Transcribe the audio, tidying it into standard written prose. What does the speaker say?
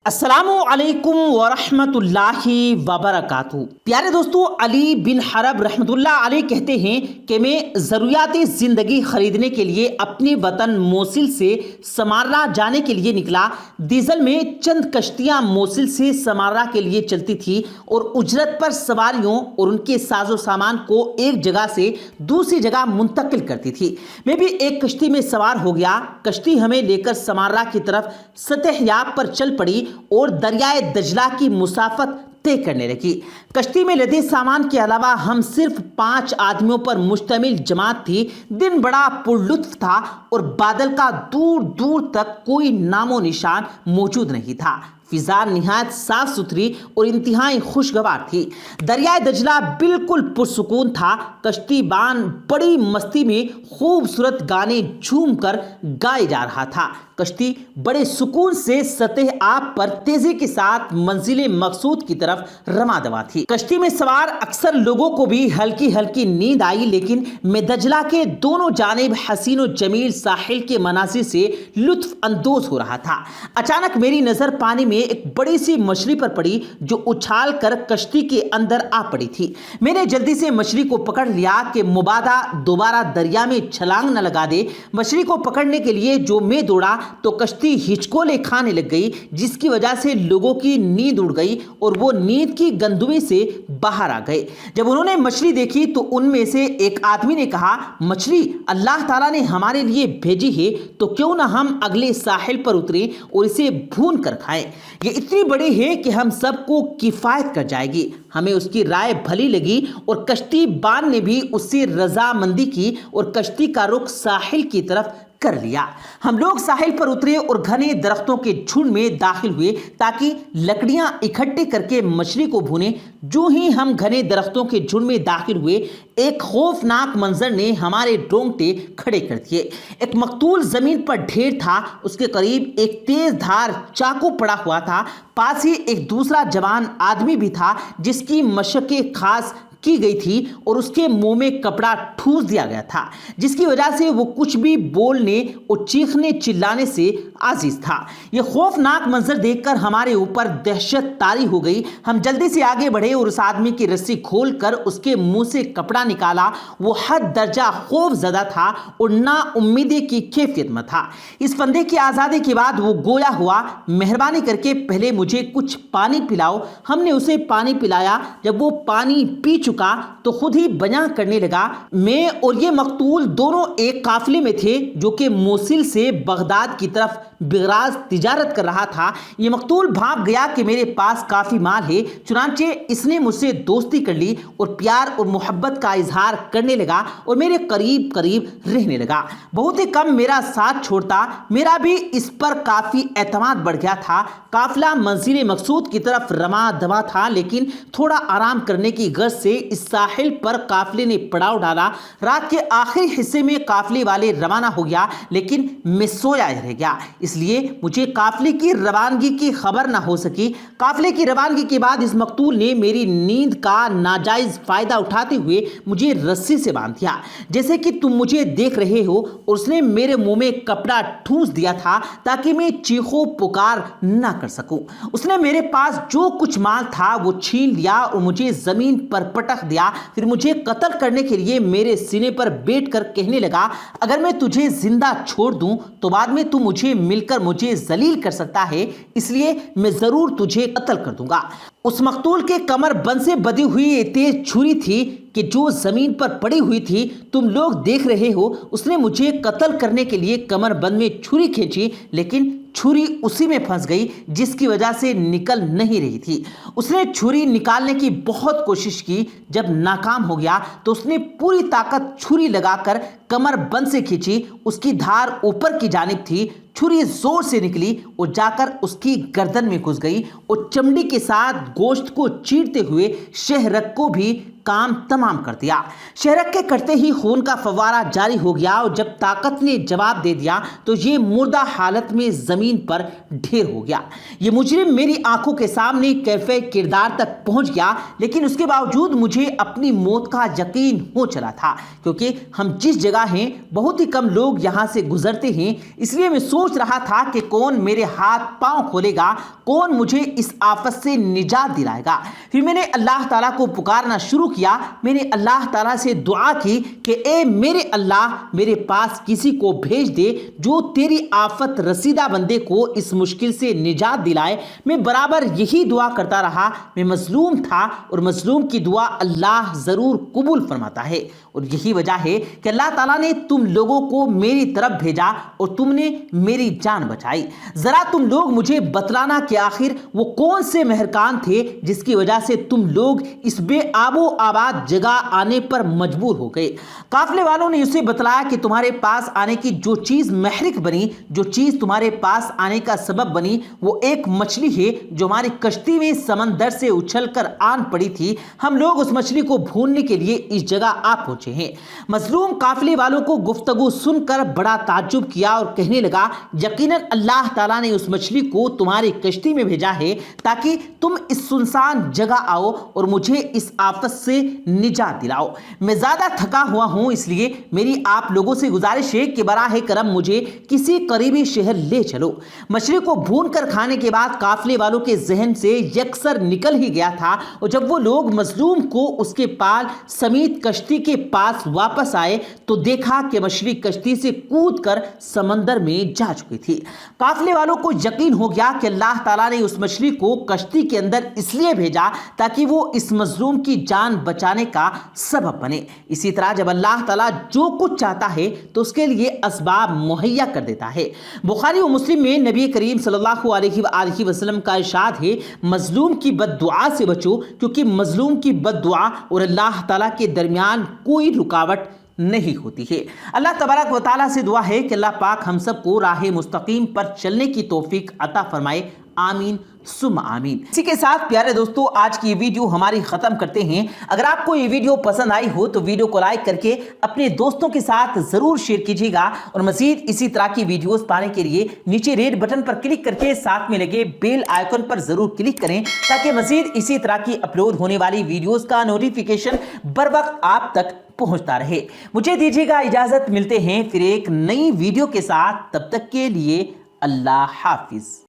अस्सलामु अलैकुम वरहमतुल्लाहि वबरकातुहू। प्यारे दोस्तों, अली बिन हरब रहमतुल्लाह अलैह कहते हैं कि मैं ज़रूरियाती ज़िंदगी ख़रीदने के लिए अपने वतन मोसिल से समारा जाने के लिए निकला। डीजल में चंद कश्तियाँ मोसिल से समारा के लिए चलती थी और उजरत पर सवारियों और उनके साजो सामान को एक जगह से दूसरी जगह मुंतकिल करती थी। मैं भी एक कश्ती में सवार हो गया। कश्ती हमें लेकर समारा की तरफ सतह पर चल पड़ी और दरियाए दजला की मुसाफत तय करने लगी। कश्ती में लदे सामान के अलावा हम सिर्फ 5 आदमियों पर मुश्तमिल जमात थी। दिन बड़ा पुरलुत्फ था और बादल का दूर दूर तक कोई नामो निशान मौजूद नहीं था। फिजा निहायत साफ सुथरी और इंतहाई खुशगवार थी। दरियाए दजला बिल्कुल पुरसुकून था। कश्ती बान बड़ी मस्ती में खूबसूरत गाने झूम कर गाए जा रहा था। कश्ती बड़े सुकून से सतह आब पर तेजी के साथ मंजिले मकसूद की तरफ रमा दवा थी। कश्ती में सवार अक्सर लोगों को भी हल्की हल्की नींद आई, लेकिन मैं दजला के दोनों जानिब हसीन और जमील साहिल के मनाजिर से लुत्फ अंदोज हो रहा था। अचानक मेरी नजर पानी में एक बड़ी सी मछली पर पड़ी जो उछाल कर कश्ती के अंदर आ पड़ी थी। मैंने जल्दी से मछली को पकड़ लिया कि मुबादा दोबारा दरिया में छलांग न लगा दे। मछली को पकड़ने के लिए जो मैं दौड़ा तो कश्ती हिचकोले खाने लग गई, जिसकी वजह से लोगों की नींद उड़ गई और वो नींद की गंदुए से बाहर आ गए। जब उन्होंने मछली देखी तो उनमें से एक आदमी ने कहा, मछली अल्लाह ताला ने हमारे लिए भेजी है, तो क्यों ना हम अगले साहिल पर उतरें और इसे भून कर खाएं। ये इतनी बड़ी है कि हम सबको किफायत कर जाएगी। हमें उसकी राय भली लगी और कश्ती बान ने भी उससे रजामंदी की और कश्ती का रुख साहिल की तरफ कर लिया। हम लोग साहिल पर उतरे और घने दरख्तों के झुंड में दाखिल हुए ताकि लकड़ियां इकट्ठे करके मछली को भूने। जो ही हम घने दरख्तों के झुंड में दाखिल हुए, एक खौफनाक मंजर ने हमारे रोंगटे खड़े कर दिए। एक मकतूल जमीन पर ढेर था। उसके करीब एक तेज धार चाकू पड़ा हुआ था। पास ही एक दूसरा जवान आदमी भी था जिसकी मशक़ खास की गई थी और उसके मुंह में कपड़ा ठूस दिया गया था, जिसकी वजह से वो कुछ भी बोलने और चीखने चिल्लाने से आजिज था। यह खौफनाक मंजर देखकर हमारे ऊपर दहशत तारी हो गई। हम जल्दी से आगे बढ़े और उस आदमी की रस्सी खोलकर उसके मुंह से कपड़ा निकाला। वो हद दर्जा खौफजदा था और ना उम्मीदी की कैफियत में था। इस फंदे की आज़ादी के बाद वो गोया हुआ, मेहरबानी करके पहले मुझे कुछ पानी पिलाओ। हमने उसे पानी पिलाया। जब वो पानी पी चुका तो खुद ही बयां करने लगा, मैं और ये मकतूल दोनों एक काफिले में थे जो कि मोसिल से बगदाद की तरफ बिगराज तिजारत कर रहा था। ये मकतूल भाप गया कि मेरे पास काफी माल है, चुनांचे इसने मुझसे दोस्ती कर ली और प्यार और मोहब्बत का इजहार करने लगा और मेरे करीब करीब रहने लगा। बहुत ही कम मेरा साथ छोड़ता। मेरा भी इस पर काफी एतमाद बढ़ गया था। काफिला मंजिल मकसूद की तरफ रमा दवा था, लेकिन थोड़ा आराम करने की गर्ज से इस साहिल पर काफिले ने पड़ाव डाला। रात के आखिरी हिस्से में काफिले वाले रवाना हो गया, लेकिन मैं सोया रह गया, इसलिए मुझे काफिले की रवानगी की खबर ना हो सकी। काफिले की रवानगी के बाद इस मकतूल ने मेरी नींद का नाजायज फायदा उठाते हुए मुझे रस्सी से बांध दिया, जैसे कि तुम मुझे देख रहे हो। उसने मेरे मुंह में कपड़ा ठूस दिया था ताकि मैं चीखो पुकार ना कर सकूं। उसने मेरे पास जो कुछ माल था वो छीन लिया और मुझे जमीन पर पटक दिया। फिर मुझे कत्ल करने के लिए मेरे सीने पर बैठकर कहने लगा, अगर मैं तुझे जिंदा छोड़ दूं तो बाद में तू मुझे मिलकर मुझे जलील कर सकता है, इसलिए मैं जरूर तुझे कत्ल कर दूंगा। उस मकतूल के कमर बंद से बधी हुई तेज छुरी थी कि जो जमीन पर पड़ी हुई थी, तुम लोग देख रहे हो। उसने मुझे कत्ल करने के लिए कमर बंद में छुरी खींची, लेकिन छुरी उसी में फंस गई जिसकी वजह से निकल नहीं रही थी। उसने छुरी निकालने की बहुत कोशिश की। जब नाकाम हो गया तो उसने पूरी ताकत छुरी लगाकर कमर बंद से खींची। उसकी धार ऊपर की जानिब थी। छुरी जोर से निकली और जाकर उसकी गर्दन में घुस गई और चमड़ी के साथ गोश्त को चीरते हुए शहरग को भी काम तमाम कर दिया। शहरक के करते ही खून का फव्वारा जारी हो गया और जब ताकत ने जवाब दे दिया तो ये मुर्दा हालत में जमीन पर ढेर हो गया। ये मुजरिम मेरी आंखों के सामने कैफे किरदार तक पहुंच गया, लेकिन उसके बावजूद मुझे अपनी मौत का यकीन हो चला था, क्योंकि हम जिस जगह हैं बहुत ही कम लोग यहां से गुजरते हैं। इसलिए मैं सोच रहा था कि कौन मेरे हाथ पांव खोलेगा, कौन मुझे इस आफत से निजात दिलाएगा। फिर मैंने अल्लाह ताला को पुकारना शुरू किया। मैंने अल्लाह ताला से दुआ की कि ए मेरे अल्लाह, मेरे पास किसी को भेज दे जो तेरी आफत रसीदा बंदे को इस मुश्किल से निजात दिलाए। मैं बराबर यही दुआ करता रहा। मैं मजलूम था और मजलूम की दुआ अल्लाह जरूर कबूल फरमाता है, और यही वजह है कि अल्लाह ताला ने तुम लोगों को मेरी तरफ भेजा और तुमने मेरी जान बचाई। जरा तुम लोग मुझे बतलाना कि आखिर वो कौन से मेहरकान थे जिसकी वजह से तुम लोग इस बेआबो आबाद जगह आने पर मजबूर हो गए। काफिले वालों ने उसे बतलाया कि तुम्हारे पास आने की जो चीज महरिक बनी, जो चीज तुम्हारे पास आने का सबब बनी, वो एक मछली है जो हमारी कश्ती में समंदर से उछलकर आन पड़ी थी। हम लोग उस मछली को भूनने के लिए इस जगह आ पहुंचे हैं। मजलूम काफिले वालों को गुफ्तगू सुनकर बड़ा ताज्जुब किया और कहने लगा, यकीनन अल्लाह ताला ने उस मछली को तुम्हारी कश्ती में भेजा है ताकि तुम इस सुनसान जगह आओ और मुझे इस आफत से निजात दिलाओ। मैं ज्यादा थका हुआ हूं, इसलिए मेरी आप लोगों से गुजारिश है कि बराह करम मुझे किसी करीबी शहर ले चलो। मछली को भून कर खाने के बाद काफिले वालों के जहन से यकसर निकल ही गया था, और जब वो लोग मजलूम को उसके पाल समेत कश्ती के पास वापस आए तो देखा कि मछली कश्ती से कूदकर समंदर में जा चुकी थी। काफिले वालों को यकीन हो गया कि अल्लाह ताला ने उस मछली को कश्ती के अंदर इसलिए भेजा ताकि वो इस मजलूम की जान बचाने का सबब बने। इसी तरह जब अल्लाह ताला जो कुछ चाहता है तो उसके लिए असबाब मुहैया कर देता है। बुखारी और मुस्लिम में नबी करीम सल्लल्लाहु अलैहि वसल्लम का इरशाद है, मजलूम की बद्दुआ से बचो, क्योंकि मजलूम की बद्दुआ और अल्लाह ताला के दरमियान कोई रुकावट नहीं होती है। अल्लाह तबारक व तआला से दुआ है कि अल्लाह पाक हम सबको राह मुस्तकीम पर चलने की तौफीक अता फरमाए। आमीन सुम्मा आमीन। इसी के साथ प्यारे दोस्तों आज की ये वीडियो हमारी खत्म करते हैं। अगर आपको ये वीडियो पसंद आई हो तो वीडियो को लाइक करके अपने दोस्तों के साथ जरूर शेयर कीजिएगा, और मजीद इसी तरह की वीडियोस पाने के लिए नीचे रेड बटन पर क्लिक करके साथ में लगे बेल आइकन पर जरूर क्लिक करें, ताकि मजीद इसी तरह की अपलोड होने वाली वीडियोस का नोटिफिकेशन बर वक्त आप तक पहुंचता रहे। मुझे दीजिएगा इजाजत, मिलते हैं फिर एक नई वीडियो के साथ। तब तक के लिए अल्लाह हाफिज।